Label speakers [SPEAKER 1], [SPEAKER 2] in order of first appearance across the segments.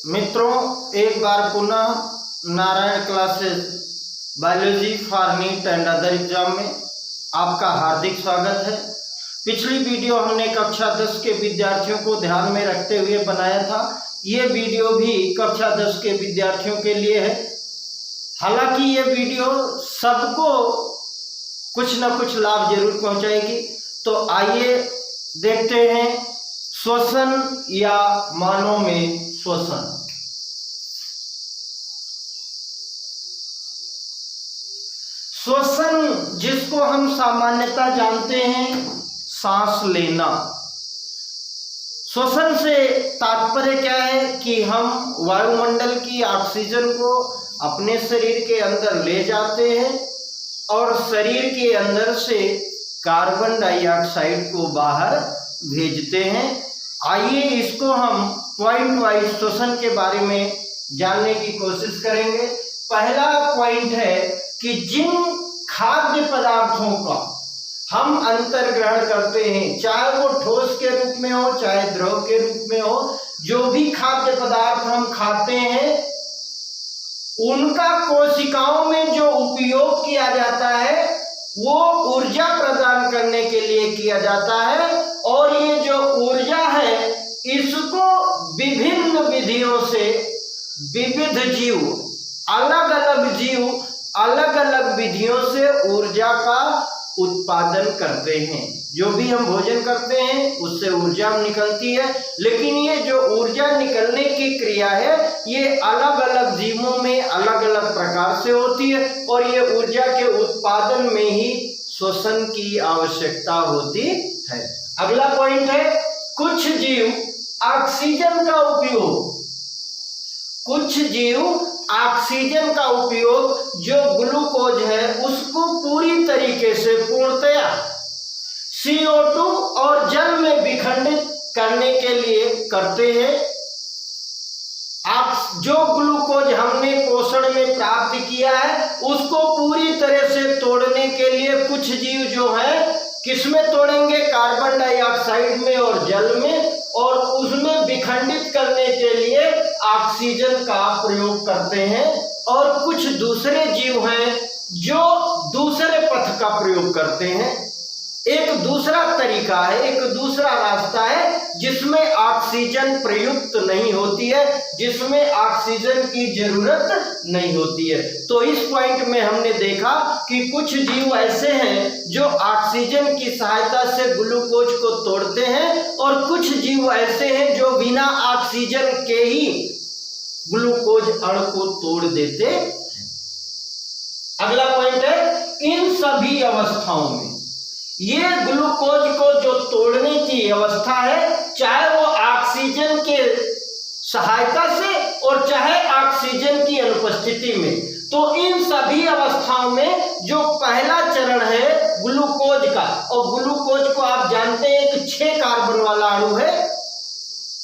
[SPEAKER 1] मित्रों, एक बार पुनः Narayan classes biology for neat and other exam में आपका हार्दिक स्वागत है। पिछली वीडियो हमने कक्षा 10 के विद्यार्थियों को ध्यान में रखते हुए बनाया था। ये वीडियो भी कक्षा 10 के विद्यार्थियों के लिए है। हालांकि ये वीडियो सबको कुछ न कुछ लाभ जरूर पहुंचाएगी। तो आइए देखते हैं श्वसन या मानव में श्वसन। श्वसन जिसको हम सामान्यतः जानते हैं सांस लेना। श्वसन से तात्पर्य क्या है कि हम वायुमंडल की ऑक्सीजन को अपने शरीर के अंदर ले जाते हैं और शरीर के अंदर से कार्बन डाइऑक्साइड को बाहर भेजते हैं। आइए इसको हम पॉइंट वाइज श्वसन के बारे में जानने की कोशिश करेंगे। पहला पॉइंट है कि जिन खाद्य पदार्थों का हम अंतर्ग्रहण करते हैं, चाहे वो ठोस के रूप में हो चाहे द्रव के रूप में हो, जो भी खाद्य पदार्थ हम खाते हैं उनका कोशिकाओं में जो उपयोग किया जाता है वो ऊर्जा प्रदान करने के लिए किया जाता है। और ये जो ऊर्जा है इसको विभिन्न विधियों से विविध जीव, अलग अलग विधियों से ऊर्जा का उत्पादन करते हैं। जो भी हम भोजन करते हैं उससे ऊर्जा निकलती है, लेकिन ये जो ऊर्जा निकलने की क्रिया है ये अलग अलग जीवों में अलग अलग प्रकार से होती है और ये ऊर्जा के उत्पादन में ही श्वसन की आवश्यकता होती है। अगला पॉइंट है कुछ जीव ऑक्सीजन का उपयोग जो ग्लूकोज है उसको पूरी तरीके से पूर्णतया CO2 और जल में विखंडित करने के लिए करते हैं। जो ग्लूकोज हमने पोषण में प्राप्त किया है उसको पूरी तरह से तोड़ने के लिए कुछ जीव जो है किसमें तोड़ेंगे, कार्बन डाइऑक्साइड में और जल में, और उसमें विखंडित करने के लिए ऑक्सीजन का प्रयोग करते हैं। और कुछ दूसरे जीव हैं जो दूसरे पथ का प्रयोग करते हैं। एक दूसरा तरीका है, एक दूसरा रास्ता है जिसमें ऑक्सीजन प्रयुक्त नहीं होती है, जिसमें ऑक्सीजन की जरूरत नहीं होती है। तो इस पॉइंट में हमने देखा कि कुछ जीव ऐसे हैं जो ऑक्सीजन की सहायता से ग्लूकोज को तोड़ते हैं और कुछ जीव ऐसे हैं जो बिना ऑक्सीजन के ही ग्लूकोज अणु को तोड़ देते हैं। अगला पॉइंट है इन सभी अवस्थाओं में ये ग्लूकोज को जो तोड़ने की अवस्था है, चाहे वो ऑक्सीजन के सहायता से और चाहे ऑक्सीजन की अनुपस्थिति में, तो इन सभी अवस्थाओं में जो पहला चरण है ग्लूकोज का, और ग्लूकोज को आप जानते हैं कि 6 कार्बन वाला अणु है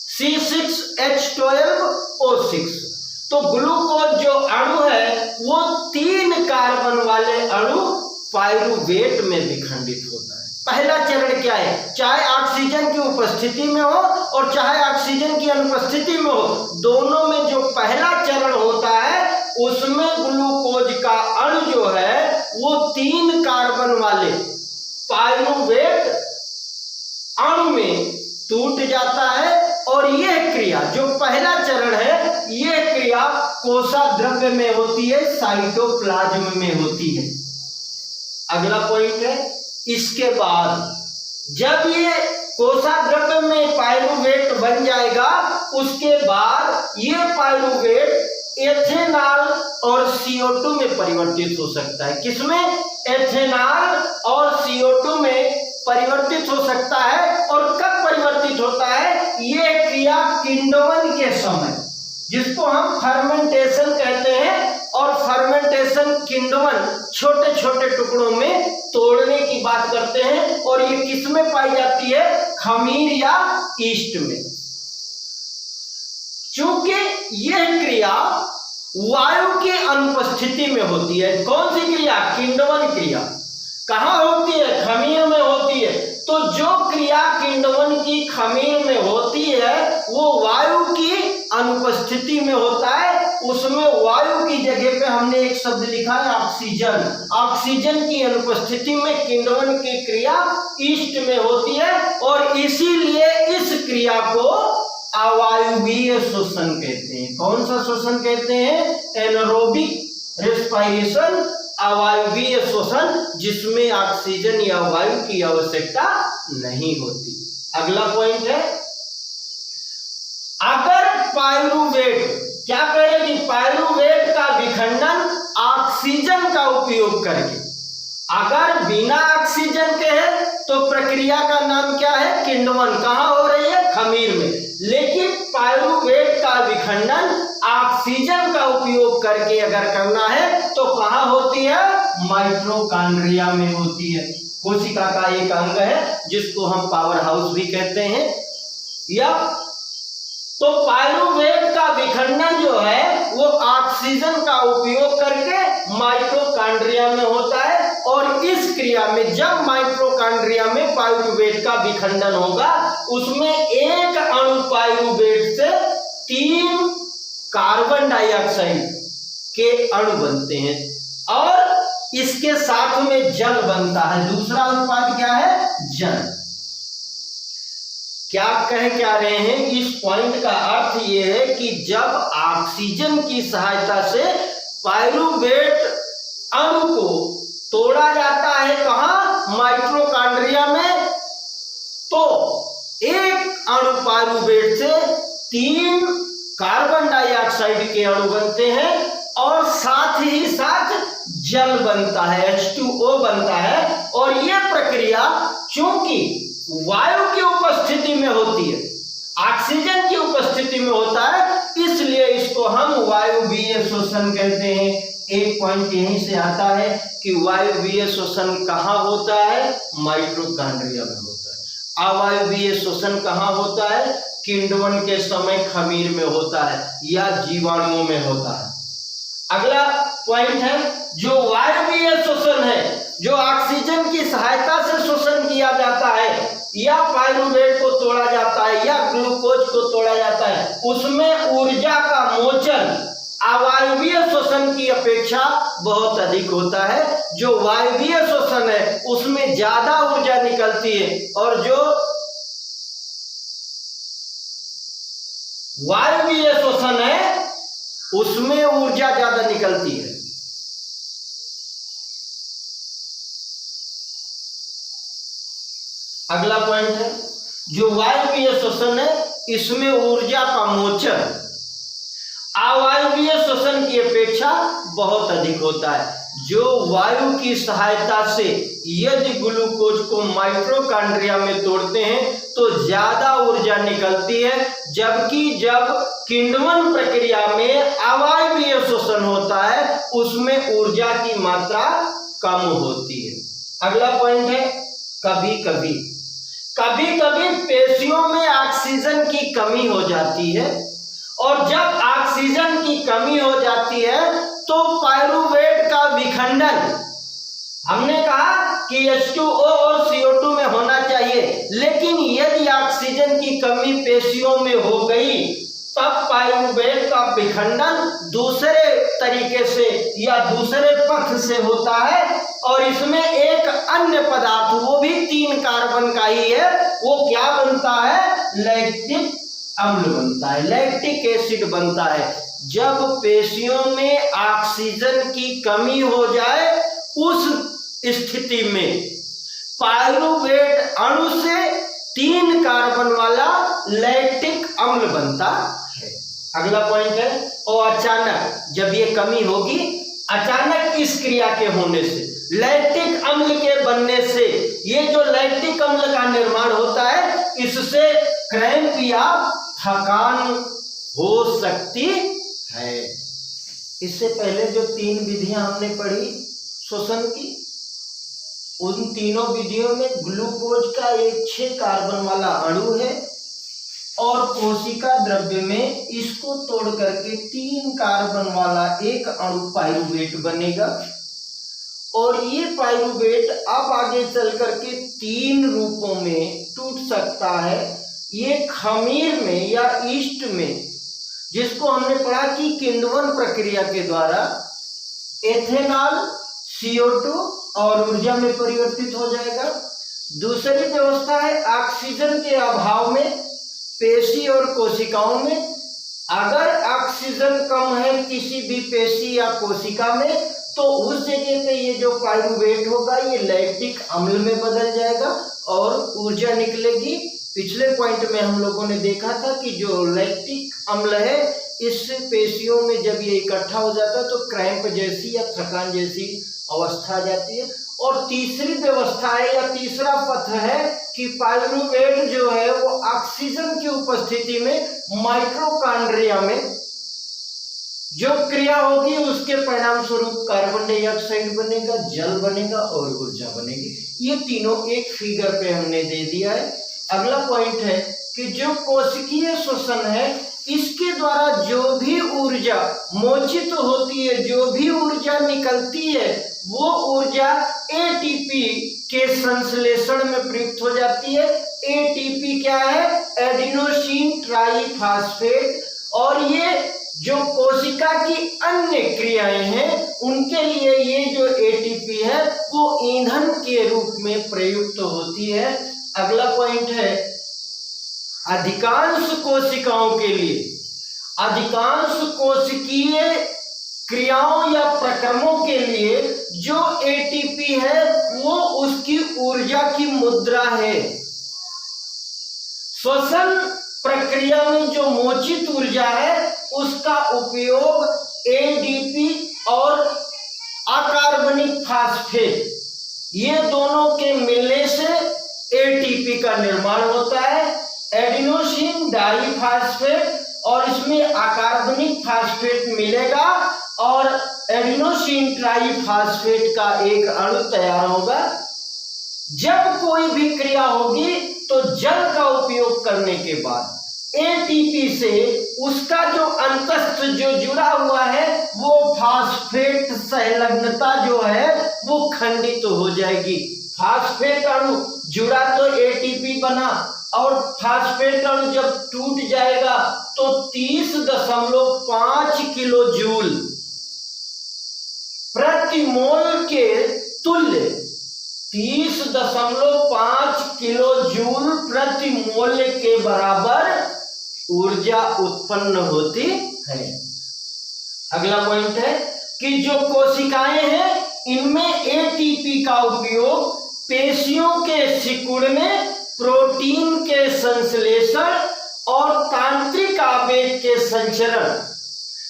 [SPEAKER 1] C6H12O6। तो ग्लूकोज जो अणु है वो 3 कार्बन वाले अणु पाइरुवेट में विखंडित होता है। पहला चरण क्या है, चाहे ऑक्सीजन की उपस्थिति में हो और चाहे ऑक्सीजन की अनुपस्थिति में हो, दोनों में जो पहला चरण होता है उसमें ग्लूकोज का अणु जो है वो 3 कार्बन वाले पाइरुवेट अणु में टूट जाता है। और यह क्रिया जो पहला चरण है यह क्रिया कोशाद्रव्य में होती है, साइटोप्लाज्म में होती है। अगला पॉइंट है इसके बाद जब ये कोशाद्रव्य में पाइरुवेट बन जाएगा उसके बाद ये पाइरुवेट एथेनॉल और CO2 में परिवर्तित हो सकता है। किसमें? एथेनॉल और CO2 में परिवर्तित हो सकता है। और कब परिवर्तित होता है? ये क्रिया किण्वन के समय, जिसको हम फर्मेंटेशन कहते हैं। और फर्मेंटेशन किण्वन छोटे छोटे टुकड़ों में तोड़ने की बात करते हैं। और ये किस में पाई जाती है? खमीर या ईस्ट में। चूंकि यह क्रिया वायु के अनुपस्थिति में होती है। कौन सी क्रिया? किण्वन क्रिया। कहाँ होती है? खमीर में होती है। तो जो क्रिया किण्वन की खमीर में होती है वो वायु की अनुपस्थिति उपस्थिति में होता है उसमें वायु की जगह पे हमने एक शब्द लिखा है ऑक्सीजन। ऑक्सीजन की अनुपस्थिति में किण्वन की क्रिया ईस्ट में होती है और इसीलिए इस क्रिया को अवायवीय श्वसन कहते हैं। कौन सा श्वसन कहते हैं? एनारोबिक रेस्पिरेशन, अवायवीय श्वसन, जिसमें ऑक्सीजन या वायु की आवश्यकता नहीं होती। अगला पॉइंट है, अगर पाइरुवेट, क्या करेगी? पाइरुवेट का विखंडन ऑक्सीजन का उपयोग करके, अगर बिना ऑक्सीजन के है तो प्रक्रिया का नाम क्या है? किण्वन। कहां हो रही है? खमीर में। लेकिन पाइरुवेट का विखंडन ऑक्सीजन का उपयोग करके अगर करना है तो कहां होती है? माइटोकॉन्ड्रिया में होती है। कोशिका का एक अंग है जिसको हम पावर हाउस भी कहते हैं। या तो पाइरुवेट का विखंडन जो है वो ऑक्सीजन का उपयोग करके माइटोकॉन्ड्रिया में होता है और इस क्रिया में जब माइटोकॉन्ड्रिया में पाइरुवेट का विखंडन होगा उसमें एक अणु पाइरुवेट से 3 कार्बन डाइऑक्साइड के अणु बनते हैं और इसके साथ में जल बनता है। दूसरा अनुपात क्या है? जल। क्या रहे हैं? इस पॉइंट का अर्थ यह है कि जब ऑक्सीजन की सहायता से पाइरुवेट अणु को तोड़ा जाता है कहां? माइटोकॉन्ड्रिया में, तो एक अणु पाइरुवेट से 3 कार्बन डाइऑक्साइड के अणु बनते हैं और साथ ही साथ जल बनता है, H2O बनता है। और यह प्रक्रिया चूंकि वायु की उपस्थिति में होती है, ऑक्सीजन की उपस्थिति में होता है, इसलिए इसको हम वायुवीय श्वसन कहते हैं। एक पॉइंट यहीं से आता है कि वायुवीय श्वसन कहाँ होता है? माइटोकॉन्ड्रिया में होता है। अवायवीय श्वसन कहाँ होता है? किण्वन के समय खमीर में होता है या जीवाणुओं में होता है। अगला पॉइंट है, जो वायवीय श्वसन है, जो ऑक्सीजन की सहायता से श्वसन किया जाता है या पाइरुवेट को तोड़ा जाता है या ग्लूकोज को तोड़ा जाता है, उसमें ऊर्जा का मोचन अवायवीय श्वसन की अपेक्षा बहुत अधिक होता है। जो वायवीय श्वसन है उसमें ज्यादा ऊर्जा निकलती है और जो वायवीय श्वसन है उसमें ऊर्जा ज्यादा निकलती है। अगला पॉइंट है, जो वायवीय श्वसन है इसमें ऊर्जा का मोचन अवायवीय श्वसन की अपेक्षा बहुत अधिक होता है। जो वायु की सहायता से यदि ग्लूकोज को माइटोकॉन्ड्रिया में तोड़ते हैं तो ज्यादा ऊर्जा निकलती है, जबकि जब किण्वन प्रक्रिया में अवायवीय श्वसन होता है उसमें ऊर्जा की मात्रा कम होती है। अगला पॉइंट है, कभी कभी पेशियों में ऑक्सीजन की कमी हो जाती है और जब ऑक्सीजन की कमी हो जाती है तो पाइरुवेट का विखंडन, हमने कहा कि H2O और CO2 में होना चाहिए, लेकिन यदि ऑक्सीजन की कमी पेशियों में हो गई तब पाइरुवेट का विखंडन दूसरे तरीके से या दूसरे पथ से होता है और इसमें एक अन्य पदार्थ, वो भी 3 कार्बन का ही है, वो क्या बनता है? लैक्टिक अम्ल बनता है, लैक्टिक एसिड बनता है। जब पेशियों में ऑक्सीजन की कमी हो जाए उस स्थिति में पाइरुवेट अणु से 3 कार्बन वाला लैक्टिक अम्ल बनता है। अगला पॉइंट है, और अचानक जब ये कमी होगी, अचानक इस क्रिया के होने से, लैक्टिक अम्ल के बनने से, ये जो लैक्टिक अम्ल का निर्माण होता है इससे क्रैम्प या थकान हो सकती है। इससे पहले जो 3 विधियां हमने पढ़ी श्वसन की, उन तीनों विधियों में ग्लूकोज का एक 6 कार्बन वाला अणु है और कोशिका द्रव्य में इसको तोड़ करके 3 कार्बन वाला एक अणु पाइरुवेट बनेगा और ये पाइरुवेट अब आगे चल करके 3 रूपों में टूट सकता है। ये खमीर में या ईस्ट में जिसको हमने पढ़ा कि किण्वन प्रक्रिया के द्वारा एथेनॉल CO2 और ऊर्जा में परिवर्तित हो जाएगा। दूसरी व्यवस्था है ऑक्सीजन के अभाव में पेशी और कोशिकाओं में, अगर ऑक्सीजन कम है किसी भी पेशी या कोशिका में तो उस जगह पे ये जो पाइरूवेट होगा ये लैक्टिक अम्ल में बदल जाएगा और ऊर्जा निकलेगी। पिछले पॉइंट में हम लोगों ने देखा था कि जो लैक्टिक अम्ल है इस पेशियों में जब ये इकट्ठा हो जाता है तो क्रैम्प जैसी या थकान जैसी अवस्था आ जाती है। और तीसरी व्यवस्था है या तीसरा पथ है कि पाइरूवेट जो है वो ऑक्सीजन की उपस्थिति में माइटोकॉन्ड्रिया में जो क्रिया होगी उसके परिणाम स्वरूप कार्बन डाइऑक्साइड बनेगा, जल बनेगा और ऊर्जा बनेगी। ये तीनों एक फिगर पे हमने दे दिया है। अगला पॉइंट है कि जो कोशिकीय श्वसन है इसके द्वारा जो भी ऊर्जा मोचित होती है, जो भी ऊर्जा निकलती है वो ऊर्जा एटीपी के संश्लेषण में प्रयुक्त हो जाती है। एटीपी क्या है? Adenosine triphosphate. और ये जो कोशिका की अन्य क्रियाएं हैं उनके लिए ये जो एटीपी है वो ईंधन के रूप में प्रयुक्त होती है। अगला पॉइंट है अधिकांश कोशिकाओं के लिए, अधिकांश कोशिकीय क्रियाओं या प्रक्रमों के लिए जो एटीपी है वो उसकी ऊर्जा की मुद्रा है। श्वसन प्रक्रिया में जो मोचित ऊर्जा है उसका उपयोग एडीपी और अकार्बनिक फास्फेट ये दोनों के मिलने से एटीपी का निर्माण होता है। एडिनोसिन डाइफॉस्फेट और इसमें अकार्बनिक फास्फेट मिलेगा और एडिनोसिन ट्राइफॉस्फेट का एक अणु तैयार होगा। जब कोई भी क्रिया होगी तो जल का उपयोग करने के बाद एटीपी से उसका जो अंतस्थ जो जुड़ा हुआ है वो फास्फेट संलग्नता जो है वो खंडित हो जाएगी। फास्फेट अणु जुड़ा तो एटीपी बना और फास्फेट अणु जब टूट जाएगा तो 30.5 किलो जूल प्रति मोल के तुल्य 30.5 किलो जूल प्रति मोल के बराबर ऊर्जा उत्पन्न होती है। अगला पॉइंट है कि जो कोशिकाएं हैं इनमें एटीपी का उपयोग पेशियों के सिकुड़ने, प्रोटीन के संश्लेषण और तांत्रिक आवेग के संचरण,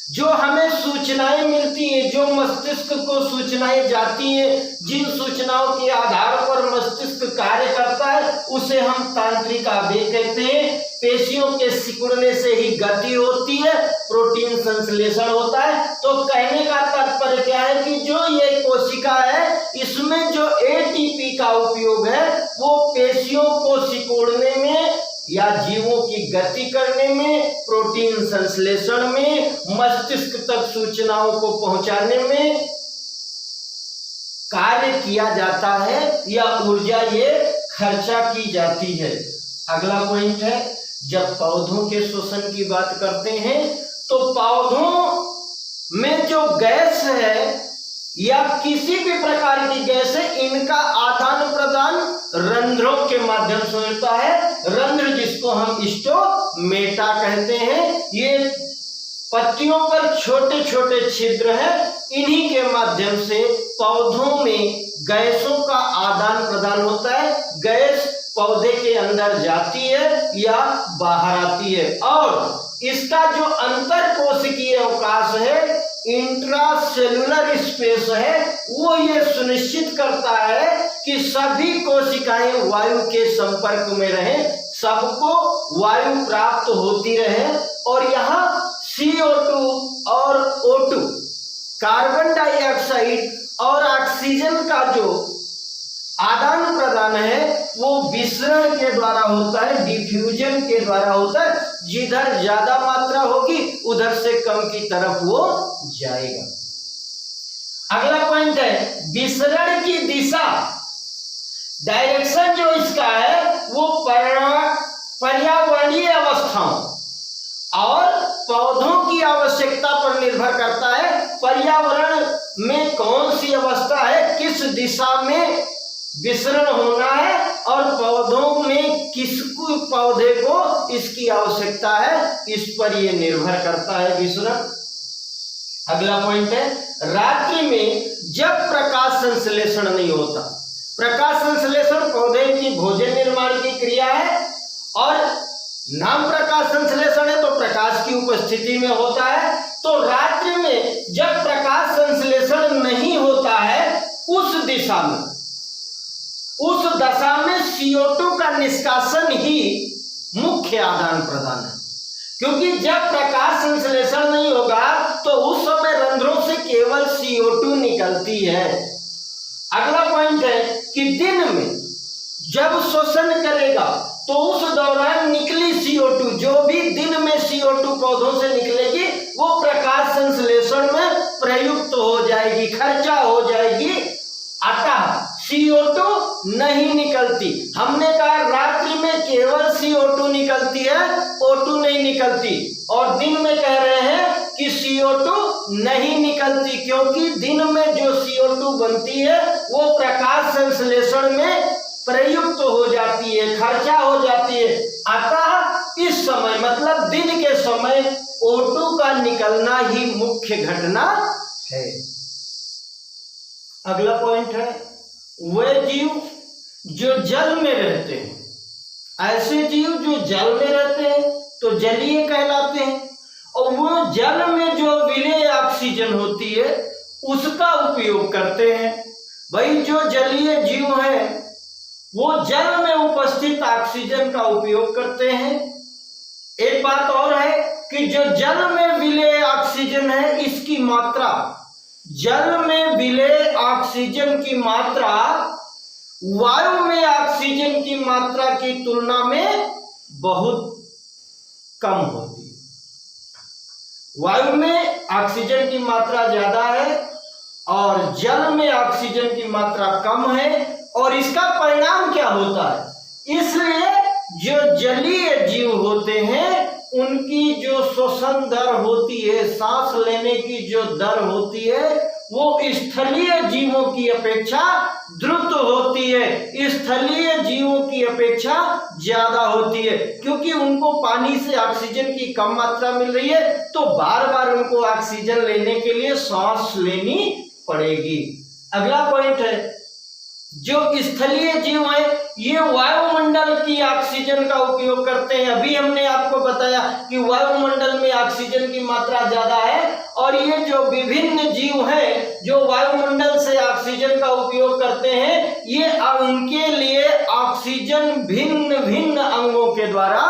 [SPEAKER 1] जो हमें सूचनाएं मिलती हैं, जो मस्तिष्क को सूचनाएं जाती हैं, जिन सूचनाओं के आधार पर मस्तिष्क कार्य करता है उसे हम तांत्रिक आवेग कहते हैं। पेशियों के सिकुड़ने से ही गति होती है, प्रोटीन संश्लेषण होता है। तो कहने का तात्पर्य क्या है कि जो ये कोशिका है इसमें जो एटीपी का उपयोग है वो पेशियों को सिकोड़ने में या जीवों की गति करने में, प्रोटीन संश्लेषण में, मस्तिष्क तक सूचनाओं को पहुंचाने में कार्य किया जाता है या ऊर्जा ये खर्चा की जाती है। अगला पॉइंट है जब पौधों के श्वसन की बात करते हैं तो पौधों में जो गैस है या किसी भी प्रकार की गैस है इनका आदान प्रदान रंध्रों के माध्यम से होता है। रंध्र जिसको हम स्टोमेटा कहते हैं, ये पत्तियों पर छोटे छोटे छिद्र हैं, इन्हीं के माध्यम से पौधों में गैसों का आदान प्रदान होता है। गैस पौधे के अंदर जाती है या बाहर आती है और इसका जो अंतर कोशिकीय अवकाश है, इंट्रासेलुलर स्पेस है, वो ये सुनिश्चित करता है कि सभी कोशिकाएं वायु के संपर्क में रहें, सबको वायु प्राप्त होती रहे और यहाँ CO2 और O2 कार्बन डाइऑक्साइड और ऑक्सीजन का जो आदान प्रदान है वो विसरण के द्वारा होता है, डिफ्यूजन के द्वारा होता है। जिधर ज्यादा मात्रा होगी उधर से कम की तरफ वो जाएगा। अगला पॉइंट है विसरण की दिशा, डायरेक्शन जो इसका है वो पर्यावरणीय अवस्थाओं और पौधों निर्भर करता है पर्यावरण में कौन सी अवस्था है, किस दिशा में विसरण होना है और पौधों में किस पौधे को इसकी आवश्यकता है, इस पर यह निर्भर करता है विसरण। अगला पॉइंट है रात्रि में जब प्रकाश संश्लेषण नहीं होता। प्रकाश संश्लेषण पौधे की भोजन निर्माण की क्रिया है और नाम प्रकाश संश्लेषण है तो प्रकाश की उपस्थिति में होता है। तो रात्रि में जब प्रकाश संश्लेषण नहीं होता है उस दिशा में, उस दशा में CO2 का निष्कासन ही मुख्य आदान प्रदान है, क्योंकि जब प्रकाश संश्लेषण नहीं होगा तो उस समय रंध्रों से केवल CO2 निकलती है। अगला पॉइंट है कि दिन में जब शोषण करेगा तो उस दौरान निकली CO2, जो भी दिन में CO2 पौधों से निकलेगी वो प्रकाश संश्लेषण में प्रयुक्त हो जाएगी, खर्चा हो जाएगी, अतः CO2 नहीं निकलती। हमने कहा रात्रि में केवल CO2 निकलती है, O2 नहीं निकलती, और दिन में कह रहे हैं कि CO2 नहीं निकलती, क्योंकि दिन में जो CO2 बनती है वो प्रकाश संश्लेषण में प्रयुक्त हो जाती है, खर्चा हो जाती है। अतः इस समय मतलब दिन के समय O2 का निकलना ही मुख्य घटना है। अगला पॉइंट है वे जीव जो जल में रहते हैं। ऐसे जीव जो जल में रहते हैं तो जलीय कहलाते हैं, और वो जल में जो विलेय ऑक्सीजन होती है उसका उपयोग करते हैं। भाई जो जलीय जीव हैं वो जल में उपस्थित ऑक्सीजन का उपयोग करते हैं। एक बात और है कि जो जल में विलेय ऑक्सीजन है इसकी मात्रा, जल में विलेय ऑक्सीजन की मात्रा वायु में ऑक्सीजन की मात्रा की तुलना में बहुत कम होती है। वायु में ऑक्सीजन की मात्रा ज्यादा है और जल में ऑक्सीजन की मात्रा कम है, और इसका परिणाम क्या होता है, इसलिए जो जलीय जीव होते हैं उनकी जो श्वसन दर होती है, सांस लेने की जो दर होती है वो स्थलीय जीवों की अपेक्षा द्रुत होती है, स्थलीय जीवों की अपेक्षा ज्यादा होती है, क्योंकि उनको पानी से ऑक्सीजन की कम मात्रा मिल रही है तो बार बार उनको ऑक्सीजन लेने के लिए सांस लेनी पड़ेगी। अगला पॉइंट है जो स्थलीय जीव है ये वायुमंडल की ऑक्सीजन का उपयोग करते हैं। अभी हमने आपको बताया कि वायुमंडल में ऑक्सीजन की मात्रा ज्यादा है, और ये जो विभिन्न जीव हैं जो वायुमंडल से ऑक्सीजन का उपयोग करते हैं ये उनके लिए ऑक्सीजन भिन्न भिन्न अंगों के द्वारा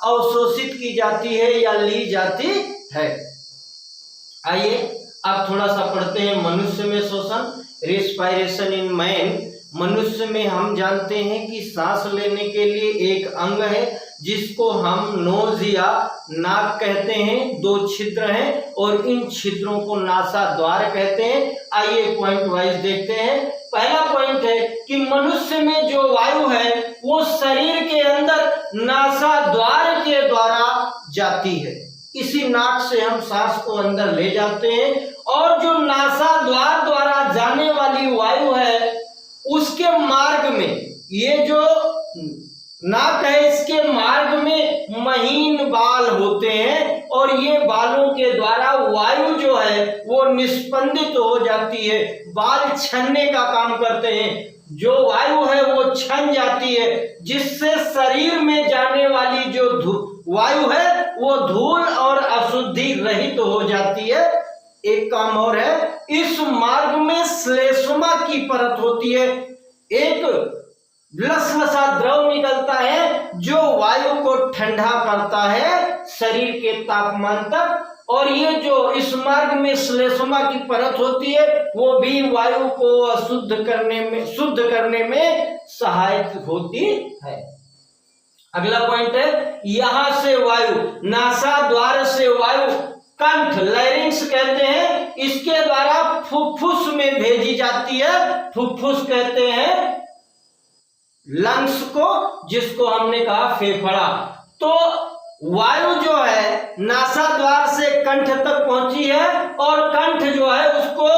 [SPEAKER 1] अवशोषित की जाती है या ली जाती है। आइए अब थोड़ा सा पढ़ते हैं मनुष्य में शोषण, रेस्पिरेशन इन मैन। मनुष्य में हम जानते हैं कि सांस लेने के लिए एक अंग है जिसको हम नोज या नाक कहते हैं, 2 छिद्र हैं और इन छिद्रों को नासा द्वार कहते हैं। आइए पॉइंट वाइज देखते हैं। पहला पॉइंट है कि मनुष्य में जो वायु है वो शरीर के अंदर नासा द्वार के द्वारा जाती है, इसी नाक से हम सांस को अंदर ले जाते हैं, और जो नासा द्वार द्वारा जाने वाली वायु है उसके मार्ग में, ये जो नाक है इसके मार्ग में महीन बाल होते हैं और ये बालों के द्वारा वायु जो है वो निस्पंदित हो जाती है, बाल छनने का काम करते हैं। जो वायु है वो छन जाती है जिससे शरीर में जाने वाली जो वायु है वो धूल और अशुद्धि रहित हो जाती है। एक काम और है, इस मार्ग में श्लेष्मा की परत होती है, एक लसलसा द्रव निकलता है जो वायु को ठंडा करता है शरीर के तापमान तक, और ये जो इस मार्ग में श्लेष्मा की परत होती है वो भी वायु को शुद्ध करने में सहायक होती है। अगला पॉइंट है यहां से वायु, नासा द्वार से वायु कंठ, लैरिंग्स कहते हैं, इसके द्वारा फुफ्फुस में भेजी जाती है। फुफ्फुस कहते हैं लंग्स को, जिसको हमने कहा फेफड़ा। तो वायु जो है नासाद्वार से कंठ तक पहुंची है और कंठ जो है उसको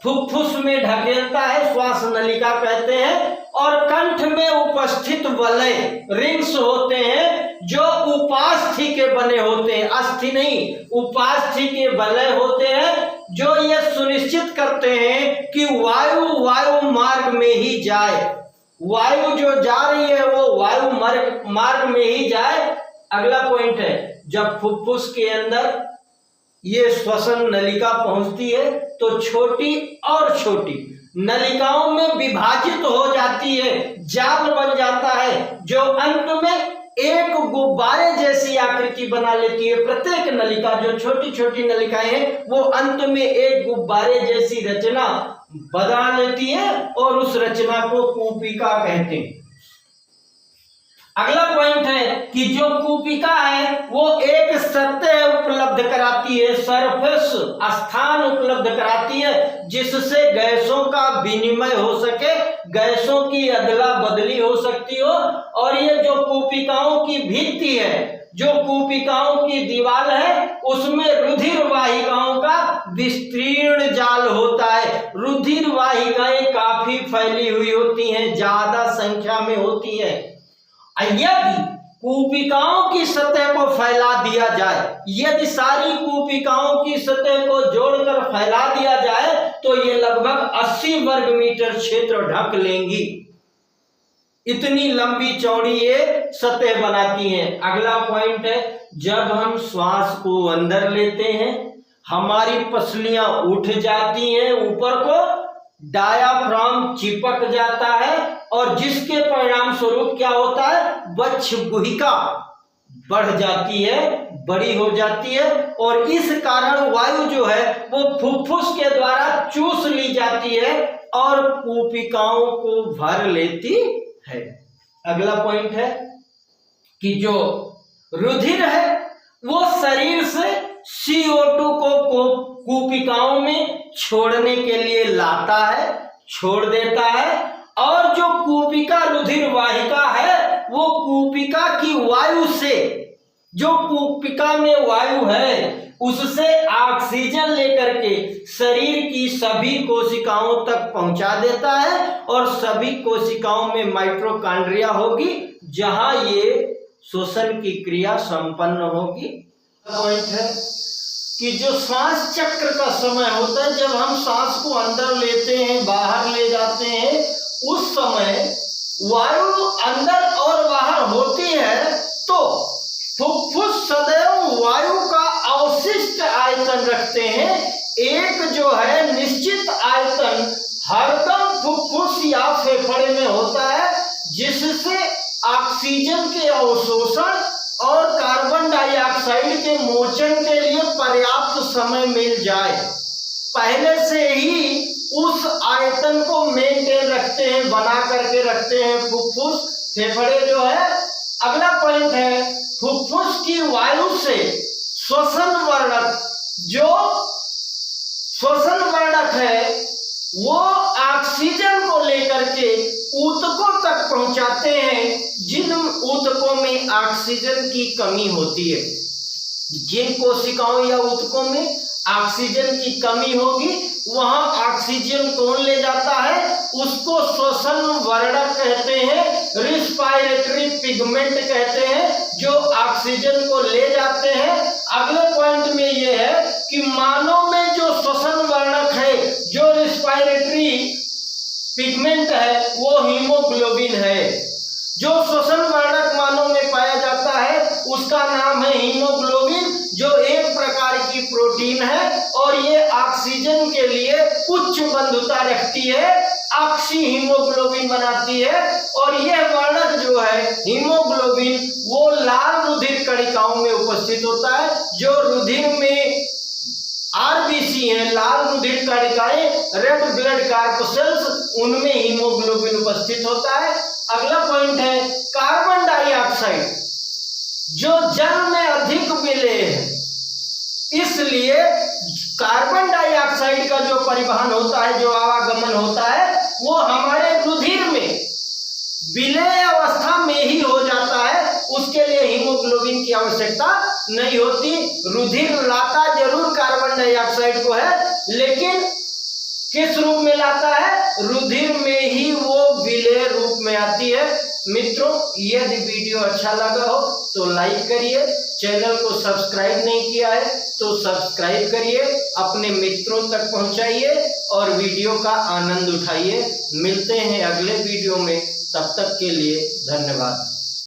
[SPEAKER 1] फुफ्फुस में ढकेलता है, श्वास नलिका कहते हैं। और कंठ में उपस्थित वलय रिंग्स होते हैं जो उपास्थि के बने होते हैं, अस्थि नहीं, उपास्थि के वलय होते हैं, जो ये सुनिश्चित करते हैं कि वायु मार्ग में ही जाए, वायु जो जा रही है वो वायु मार्ग में ही जाए। अगला पॉइंट है, जब फुफ्फुस के अंदर ये श्वसन नलिका पहुंचती है तो छोटी और छोटी नलिकाओं में विभाजित हो जाती है, जाल बन जाता है, जो अंत में एक गुब्बारे जैसी आकृति बना लेती है। प्रत्येक नलिका, जो छोटी छोटी नलिकाएं हैं, वो अंत में एक गुब्बारे जैसी रचना बना लेती है और उस रचना को कूपिका कहते हैं। अगला पॉइंट है कि जो कूपिका है वो एक सतह उपलब्ध कराती है, सरफेस स्थान उपलब्ध कराती है, जिससे गैसों का विनिमय हो सके, गैसों की अदला बदली हो सकती हो। और ये जो कूपिकाओं की भित्ति है, जो कूपिकाओं की दीवार है, उसमें रुधिर वाहिकाओं का विस्तीर्ण जाल होता है। रुधिर वाहिकाएं काफी फैली हुई होती हैं, ज्यादा संख्या में होती है। यदि कूपिकाओं की सतह को फैला दिया जाए, यदि सारी कूपिकाओं की सतह को जोड़कर फैला दिया जाए तो ये लगभग 80 वर्ग मीटर क्षेत्र ढक लेंगी। इतनी लंबी चौड़ी ये सतह बनाती हैं। अगला पॉइंट है, जब हम श्वास को अंदर लेते हैं हमारी पसलियां उठ जाती हैं, ऊपर को डायाफ्राम चिपक जाता है और जिसके परिणाम स्वरूप क्या होता है, वक्ष गुहिका बढ़ जाती है, बड़ी हो जाती है और इस कारण वायु जो है वो फुफ्फुस के द्वारा चूस ली जाती है और कूपिकाओं को भर लेती है। अगला पॉइंट है कि जो रुधिर है वो शरीर से CO2 को कूपिकाओं में छोड़ने के लिए लाता है, छोड़ देता है, और जो कूपिका रुधिर वाहिका है वो कूपिका की वायु से, जो कूपिका में वायु है उससे ऑक्सीजन लेकर के शरीर की सभी कोशिकाओं तक पहुंचा देता है और सभी कोशिकाओं में माइटोकॉन्ड्रिया होगी जहां ये श्वसन की क्रिया संपन्न होगी। पॉइंट है कि जो श्वास चक्र का समय होता है, जब हम श्वास को अंदर लेते हैं बाहर ले जाते हैं, उस समय वायु अंदर और बाहर होती है तो फुफ्फुस सदैव वायु का अवशिष्ट आयतन रखते हैं। एक जो है निश्चित आयतन हरदम फुफ्फुस या फेफड़े में होता है, जिससे ऑक्सीजन के अवशोषण और कार्बन डाइऑक्साइड के मोचन के लिए पर्याप्त समय मिल जाए। पहले से ही उस आयतन को मेंटेन रखते हैं, बना करके रखते हैं फुफ्फुस, फेफड़े जो है। अगला पॉइंट है, फुफ्फुस की वायु से श्वसन वर्णक, जो श्वसन वर्णक है वो ऑक्सीजन को लेकर के ऊतकों तक पहुंचाते हैं, जिन ऊतकों में ऑक्सीजन की कमी होती है। जिन कोशिकाओं या ऊतकों में ऑक्सीजन की कमी होगी वहां ऑक्सीजन कौन ले जाता है, उसको श्वसन वर्णक कहते हैं, रिस्पायरेटरी पिगमेंट कहते हैं, जो ऑक्सीजन को ले जाते हैं। अगले पॉइंट में यह है कि मानव में जो श्वसन वर्णक है, जो रिस्पायरेटरी पिगमेंट है, वो हीमोग्लोबिन है। जो श्वसन वर्णक मानव में पाया जाता है उसका नाम है हीमोग्लोबिन, जो एक प्रकार की प्रोटीन है और ये ऑक्सीजन के लिए उच्च बंधुता रखती है, ऑक्सी हीमोग्लोबिन बनाती है। और यह वर्णक जो है हीमोग्लोबिन वो लाल रुधिर कणिकाओं में उपस्थित होता है। जो रुधिर में आरबीसी है, लाल रुधिर कणिकाएं, रेड ब्लड कार्पसेल्स, उनमें हीमोग्लोबिन उपस्थित होता है। अगला पॉइंट है कार्बन डाइऑक्साइड, जो जल में अधिक विलेय है, इसलिए कार्बन डाइऑक्साइड का जो परिवहन होता है, जो आवागमन होता है, वो हमारे रुधिर में विलेय अवस्था में ही हो जाता है। उसके लिए हीमोग्लोबिन की आवश्यकता नहीं होती। रुधिर लाता जरूर कार्बन डाइऑक्साइड को है, लेकिन किस रूप में लाता है? रुधिर में ही वो विलेय रूप में आती है। मित्रों, यदि वीडियो अच्छा लगा हो तो लाइक करिए, चैनल को सब्सक्राइब नहीं किया है तो सब्सक्राइब करिए, अपने मित्रों तक पहुंचाइए और वीडियो का आनंद उठाइए। मिलते हैं अगले वीडियो में, तब तक के लिए धन्यवाद।